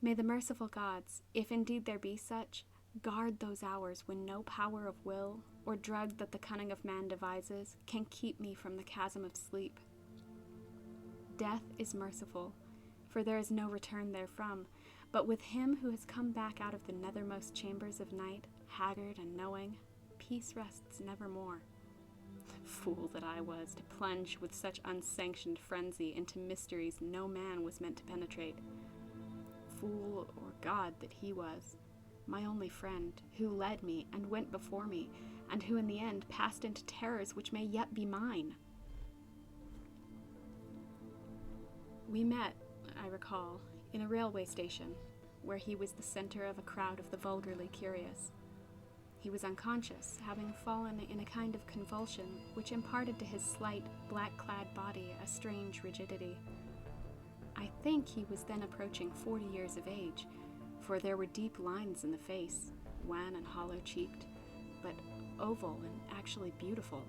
May the merciful gods, if indeed there be such, guard those hours when no power of will, or drug that the cunning of man devises, can keep me from the chasm of sleep. Death is merciful, for there is no return therefrom, but with him who has come back out of the nethermost chambers of night, haggard and knowing, peace rests nevermore. Fool that I was to plunge with such unsanctioned frenzy into mysteries no man was meant to penetrate. Fool or god that he was, my only friend, who led me and went before me, and who in the end passed into terrors which may yet be mine. We met, I recall, in a railway station, where he was the center of a crowd of the vulgarly curious. He was unconscious, having fallen in a kind of convulsion which imparted to his slight, black-clad body a strange rigidity. I think he was then approaching 40 years of age, for there were deep lines in the face, wan and hollow-cheeked, but oval and actually beautiful,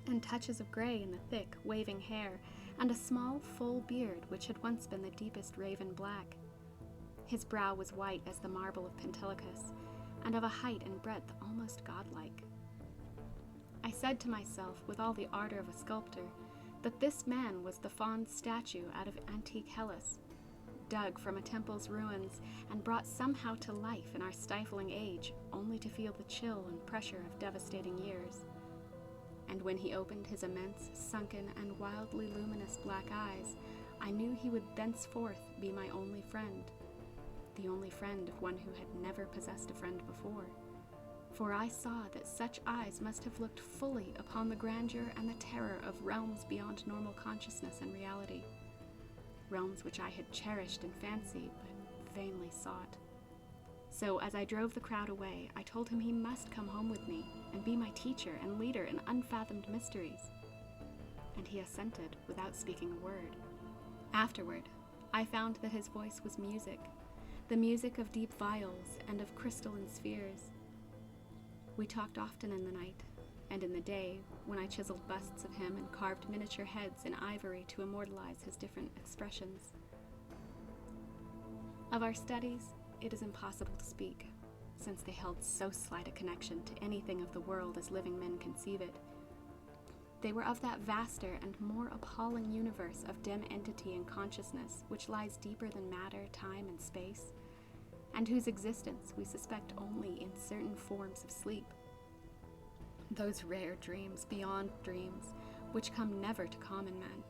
and touches of gray in the thick, waving hair, and a small, full beard which had once been the deepest raven black. His brow was white as the marble of Pentelicus, and of a height and breadth almost godlike. I said to myself, with all the ardor of a sculptor, that this man was the fawn statue out of antique Hellas, dug from a temple's ruins and brought somehow to life in our stifling age, only to feel the chill and pressure of devastating years. And when he opened his immense, sunken, and wildly luminous black eyes, I knew he would thenceforth be my only friend, the only friend of one who had never possessed a friend before. For I saw that such eyes must have looked fully upon the grandeur and the terror of realms beyond normal consciousness and reality, realms which I had cherished in fancy but vainly sought. So as I drove the crowd away, I told him he must come home with me and be my teacher and leader in unfathomed mysteries. And he assented without speaking a word. Afterward, I found that his voice was music, the music of deep viols and of crystalline spheres. We talked often in the night, and in the day, when I chiseled busts of him and carved miniature heads in ivory to immortalize his different expressions. Of our studies, it is impossible to speak, since they held so slight a connection to anything of the world as living men conceive it. They were of that vaster and more appalling universe of dim entity and consciousness which lies deeper than matter, time, and space, and whose existence we suspect only in certain forms of sleep. Those rare dreams beyond dreams, which come never to common men,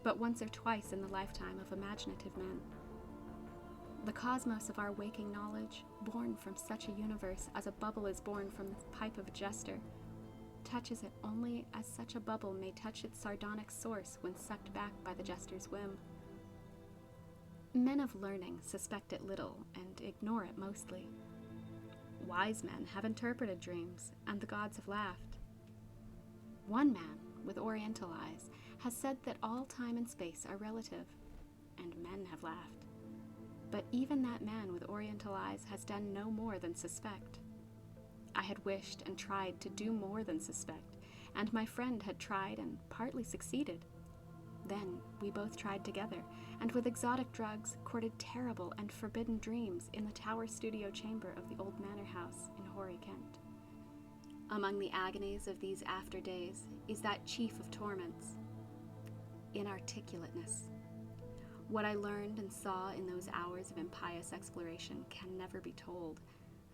but once or twice in the lifetime of imaginative men. The cosmos of our waking knowledge, born from such a universe as a bubble is born from the pipe of a jester, touches it only as such a bubble may touch its sardonic source when sucked back by the jester's whim. Men of learning suspect it little and ignore it mostly. Wise men have interpreted dreams, and the gods have laughed. One man, with oriental eyes, has said that all time and space are relative, and men have laughed. But even that man with oriental eyes has done no more than suspect. I had wished and tried to do more than suspect, and my friend had tried and partly succeeded. Then we both tried together, and with exotic drugs courted terrible and forbidden dreams in the tower studio chamber of the old manor house in hoary Kent. Among the agonies of these after days is that chief of torments, inarticulateness. What I learned and saw in those hours of impious exploration can never be told,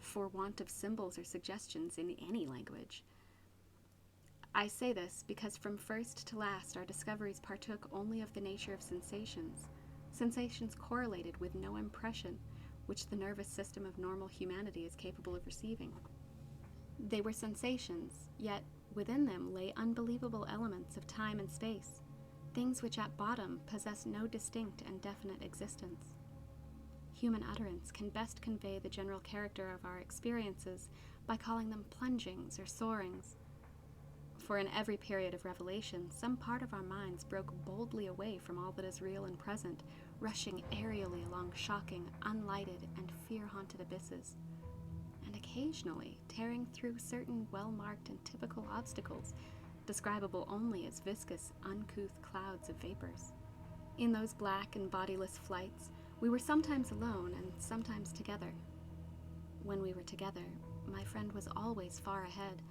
for want of symbols or suggestions in any language. I say this because from first to last our discoveries partook only of the nature of sensations, sensations correlated with no impression which the nervous system of normal humanity is capable of receiving. They were sensations, yet within them lay unbelievable elements of time and space, things which at bottom possess no distinct and definite existence. Human utterance can best convey the general character of our experiences by calling them plungings or soarings. For in every period of revelation, some part of our minds broke boldly away from all that is real and present, rushing aerially along shocking, unlighted, and fear-haunted abysses, and occasionally tearing through certain well-marked and typical obstacles, describable only as viscous, uncouth clouds of vapors. In those black and bodiless flights, We were sometimes alone and sometimes together. When we were together, my friend was always far ahead.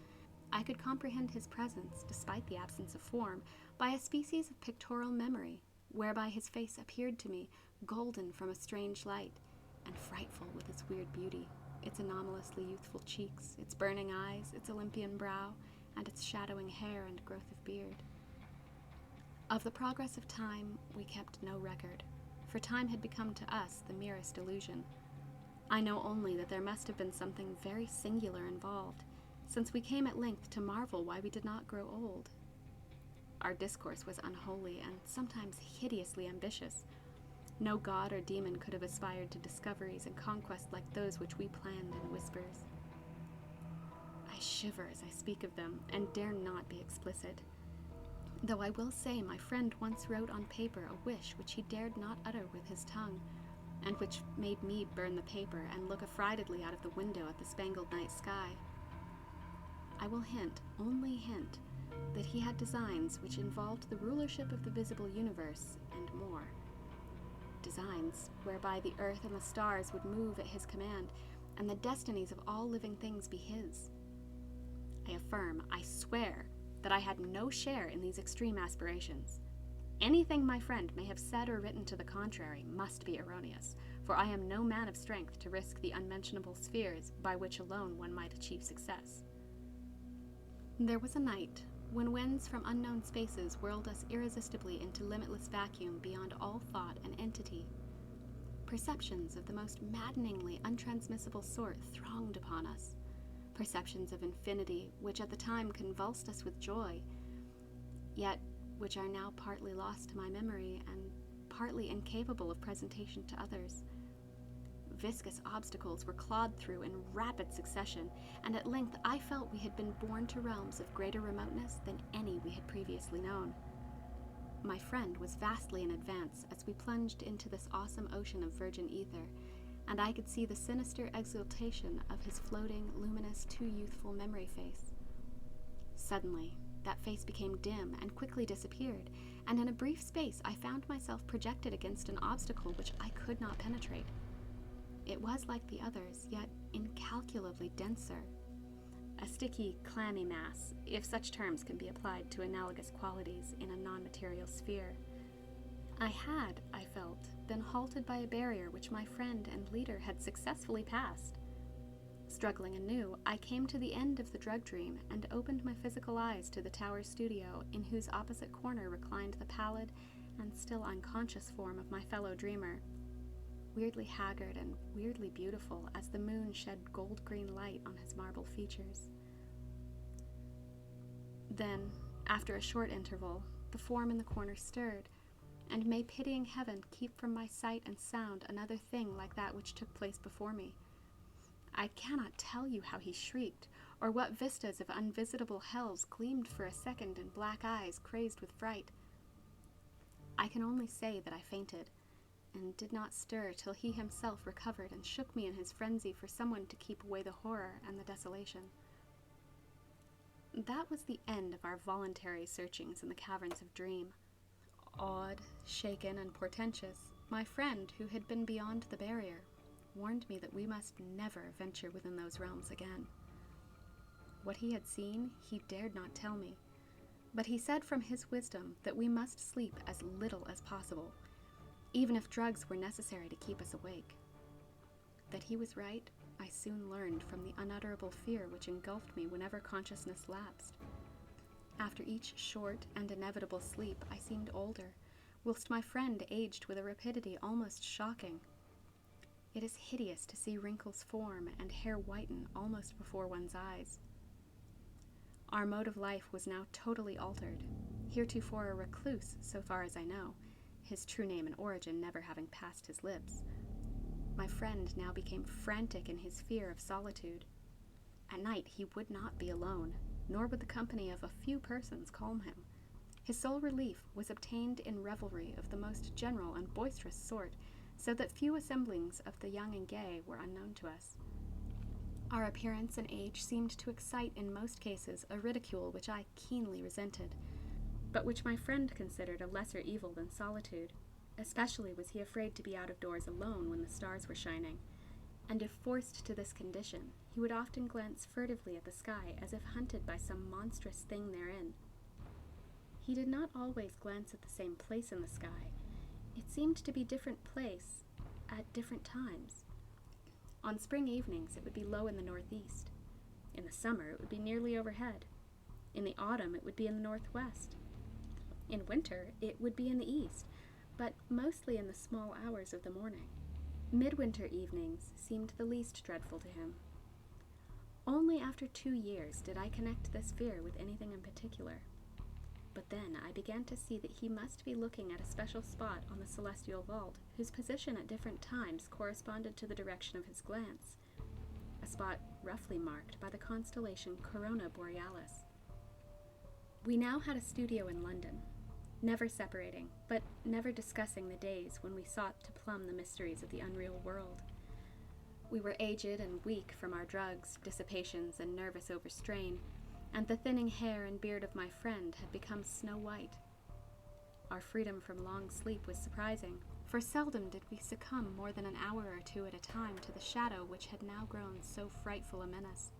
I could comprehend his presence, despite the absence of form, by a species of pictorial memory, whereby his face appeared to me golden from a strange light, and frightful with its weird beauty, its anomalously youthful cheeks, its burning eyes, its Olympian brow, and its shadowing hair and growth of beard. Of the progress of time, we kept no record, for time had become to us the merest illusion. I know only that there must have been something very singular involved, since we came at length to marvel why we did not grow old. Our discourse was unholy and sometimes hideously ambitious. No god or demon could have aspired to discoveries and conquests like those which we planned in whispers. I shiver as I speak of them, and dare not be explicit. Though I will say my friend once wrote on paper a wish which he dared not utter with his tongue, and which made me burn the paper and look affrightedly out of the window at the spangled night sky. I will hint, only hint, that he had designs which involved the rulership of the visible universe and more. Designs whereby the earth and the stars would move at his command, and the destinies of all living things be his. I affirm, I swear, that I had no share in these extreme aspirations. Anything my friend may have said or written to the contrary must be erroneous, for I am no man of strength to risk the unmentionable spheres by which alone one might achieve success. There was a night when winds from unknown spaces whirled us irresistibly into limitless vacuum beyond all thought and entity. Perceptions of the most maddeningly untransmissible sort thronged upon us. Perceptions of infinity which at the time convulsed us with joy, yet which are now partly lost to my memory and partly incapable of presentation to others. Viscous obstacles were clawed through in rapid succession, and at length I felt we had been borne to realms of greater remoteness than any we had previously known. My friend was vastly in advance as we plunged into this awesome ocean of virgin ether, and I could see the sinister exultation of his floating, luminous, too youthful memory face. Suddenly, that face became dim and quickly disappeared, and in a brief space I found myself projected against an obstacle which I could not penetrate. It was like the others, yet incalculably denser. A sticky, clammy mass, if such terms can be applied to analogous qualities in a non-material sphere. I had, I felt, been halted by a barrier which my friend and leader had successfully passed. Struggling anew, I came to the end of the drug dream and opened my physical eyes to the tower's studio, in whose opposite corner reclined the pallid and still unconscious form of my fellow dreamer, weirdly haggard and weirdly beautiful as the moon shed gold-green light on his marble features. Then, after a short interval, the form in the corner stirred, and may pitying heaven keep from my sight and sound another thing like that which took place before me. I cannot tell you how he shrieked, or what vistas of unvisitable hells gleamed for a second in black eyes crazed with fright. I can only say that I fainted, and did not stir till he himself recovered and shook me in his frenzy for someone to keep away the horror and the desolation. That was the end of our voluntary searchings in the caverns of dream. Awed, shaken, and portentous, my friend, who had been beyond the barrier, warned me that we must never venture within those realms again. What he had seen, he dared not tell me, but he said from his wisdom that we must sleep as little as possible, even if drugs were necessary to keep us awake. That he was right, I soon learned from the unutterable fear which engulfed me whenever consciousness lapsed. After each short and inevitable sleep, I seemed older, whilst my friend aged with a rapidity almost shocking. It is hideous to see wrinkles form and hair whiten almost before one's eyes. Our mode of life was now totally altered, heretofore a recluse, so far as I know, his true name and origin never having passed his lips. My friend now became frantic in his fear of solitude. At night he would not be alone, nor would the company of a few persons calm him. His sole relief was obtained in revelry of the most general and boisterous sort, so that few assemblings of the young and gay were unknown to us. Our appearance and age seemed to excite in most cases a ridicule which I keenly resented, but which my friend considered a lesser evil than solitude. Especially was he afraid to be out of doors alone when the stars were shining, and if forced to this condition, he would often glance furtively at the sky as if hunted by some monstrous thing therein. He did not always glance at the same place in the sky. It seemed to be different place at different times. On spring evenings, it would be low in the northeast. In the summer, it would be nearly overhead. In the autumn, it would be in the northwest. In winter, it would be in the east, but mostly in the small hours of the morning. Midwinter evenings seemed the least dreadful to him. Only after 2 years did I connect this fear with anything in particular. But then I began to see that he must be looking at a special spot on the celestial vault, whose position at different times corresponded to the direction of his glance, a spot roughly marked by the constellation Corona Borealis. We now had a studio in London, never separating, but never discussing the days when we sought to plumb the mysteries of the unreal world. We were aged and weak from our drugs, dissipations, and nervous overstrain, and the thinning hair and beard of my friend had become snow white. Our freedom from long sleep was surprising, for seldom did we succumb more than an hour or two at a time to the shadow which had now grown so frightful a menace.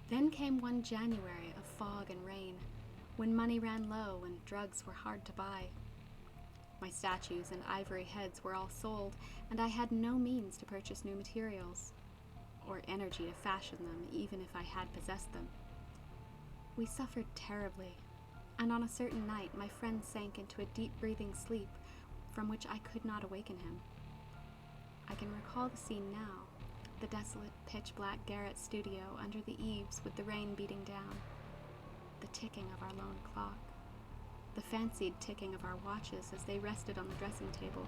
Then came one January of fog and rain, when money ran low and drugs were hard to buy. My statues and ivory heads were all sold, and I had no means to purchase new materials, or energy to fashion them, even if I had possessed them. We suffered terribly, and on a certain night my friend sank into a deep-breathing sleep from which I could not awaken him. I can recall the scene now, the desolate, pitch-black garret studio under the eaves with the rain beating down, the ticking of our lone clock, the fancied ticking of our watches as they rested on the dressing table,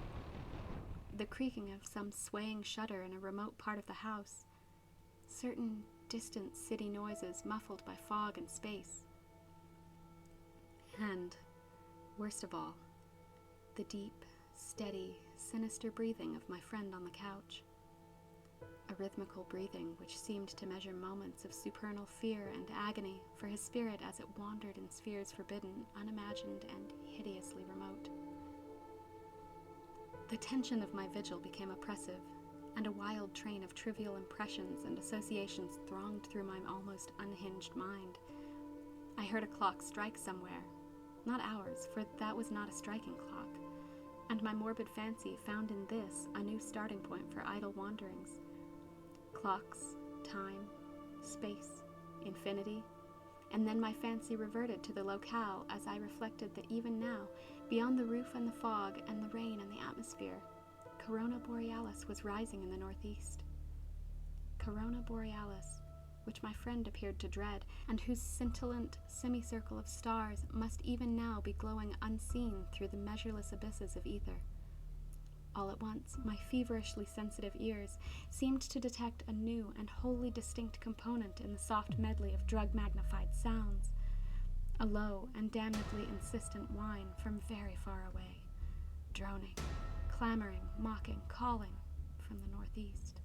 the creaking of some swaying shutter in a remote part of the house, certain distant city noises muffled by fog and space, and, worst of all, the deep, steady, sinister breathing of my friend on the couch. A rhythmical breathing which seemed to measure moments of supernal fear and agony for his spirit as it wandered in spheres forbidden, unimagined, and hideously remote. The tension of my vigil became oppressive, and a wild train of trivial impressions and associations thronged through my almost unhinged mind. I heard a clock strike somewhere, not ours, for that was not a striking clock, and my morbid fancy found in this a new starting point for idle wanderings. Clocks, time, space, infinity, and then my fancy reverted to the locale as I reflected that even now, beyond the roof and the fog and the rain and the atmosphere, Corona Borealis was rising in the northeast. Corona Borealis, which my friend appeared to dread, and whose scintillant semicircle of stars must even now be glowing unseen through the measureless abysses of ether. All at once, my feverishly sensitive ears seemed to detect a new and wholly distinct component in the soft medley of drug-magnified sounds, a low and damnably insistent whine from very far away, droning, clamoring, mocking, calling from the northeast.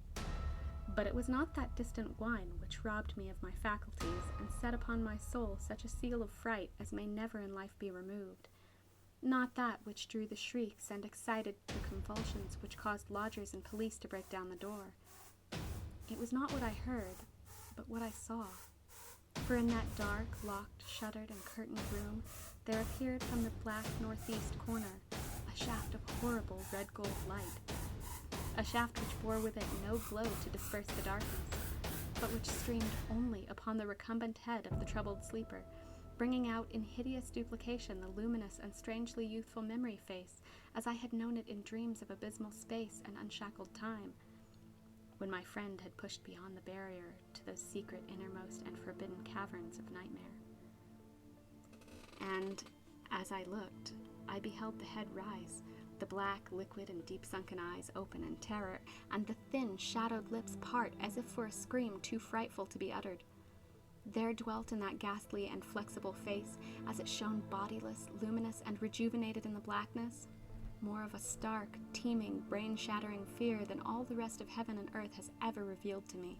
But it was not that distant whine which robbed me of my faculties and set upon my soul such a seal of fright as may never in life be removed, not that which drew the shrieks and excited the convulsions which caused lodgers and police to break down the door. It was not what I heard, but what I saw. For in that dark, locked, shuttered, and curtained room, there appeared from the black northeast corner a shaft of horrible red-gold light, a shaft which bore with it no glow to disperse the darkness, but which streamed only upon the recumbent head of the troubled sleeper, bringing out in hideous duplication the luminous and strangely youthful memory face as I had known it in dreams of abysmal space and unshackled time, when my friend had pushed beyond the barrier to those secret innermost and forbidden caverns of nightmare. And, as I looked, I beheld the head rise, the black, liquid, and deep-sunken eyes open in terror, and the thin, shadowed lips part as if for a scream too frightful to be uttered. There dwelt in that ghastly and flexible face, as it shone bodiless, luminous, and rejuvenated in the blackness, more of a stark, teeming, brain-shattering fear than all the rest of heaven and earth has ever revealed to me.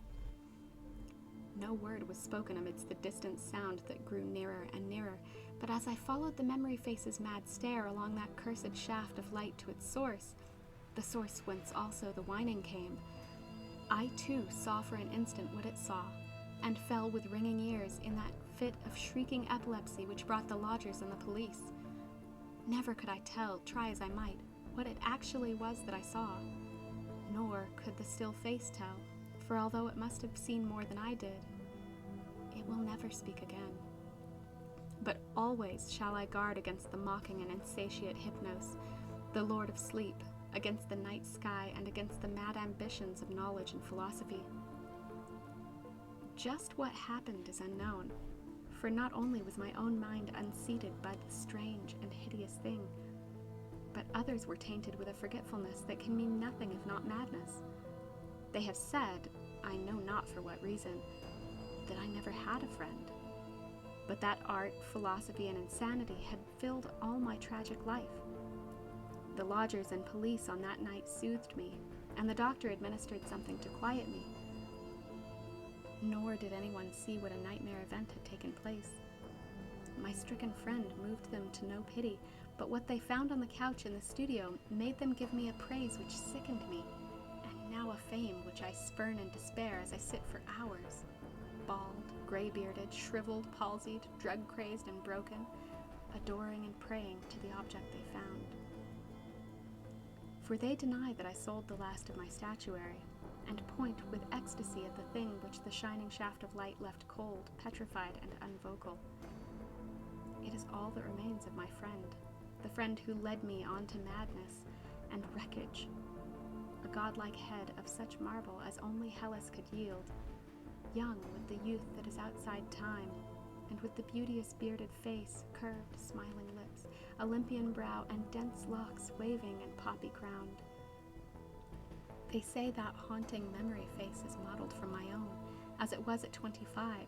No word was spoken amidst the distant sound that grew nearer and nearer, but as I followed the memory face's mad stare along that cursed shaft of light to its source, the source whence also the whining came, I too saw for an instant what it saw, and fell with ringing ears in that fit of shrieking epilepsy which brought the lodgers and the police. Never could I tell, try as I might, what it actually was that I saw, nor could the still face tell, for although it must have seen more than I did, it will never speak again. But always shall I guard against the mocking and insatiate Hypnos, the lord of sleep, against the night sky, and against the mad ambitions of knowledge and philosophy. Just what happened is unknown, for not only was my own mind unseated by the strange and hideous thing, but others were tainted with a forgetfulness that can mean nothing if not madness. They have said, I know not for what reason, that I never had a friend, but that art, philosophy, and insanity had filled all my tragic life. The lodgers and police on that night soothed me, and the doctor administered something to quiet me. Nor did anyone see what a nightmare event had taken place. My stricken friend moved them to no pity, but what they found on the couch in the studio made them give me a praise which sickened me, and now a fame which I spurn in despair as I sit for hours, bald, gray-bearded, shriveled, palsied, drug-crazed, and broken, adoring and praying to the object they found. For they deny that I sold the last of my statuary, and point with ecstasy at the thing which the shining shaft of light left cold, petrified, and unvocal. It is all that remains of my friend, the friend who led me on to madness and wreckage, a godlike head of such marble as only Hellas could yield, young with the youth that is outside time, and with the beauteous bearded face, curved, smiling lips, Olympian brow, and dense locks waving and poppy-crowned. They say that haunting memory face is modeled from my own, as it was at 25,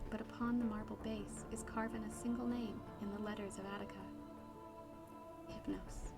but upon the marble base is carven a single name in the letters of Attica: Hypnos.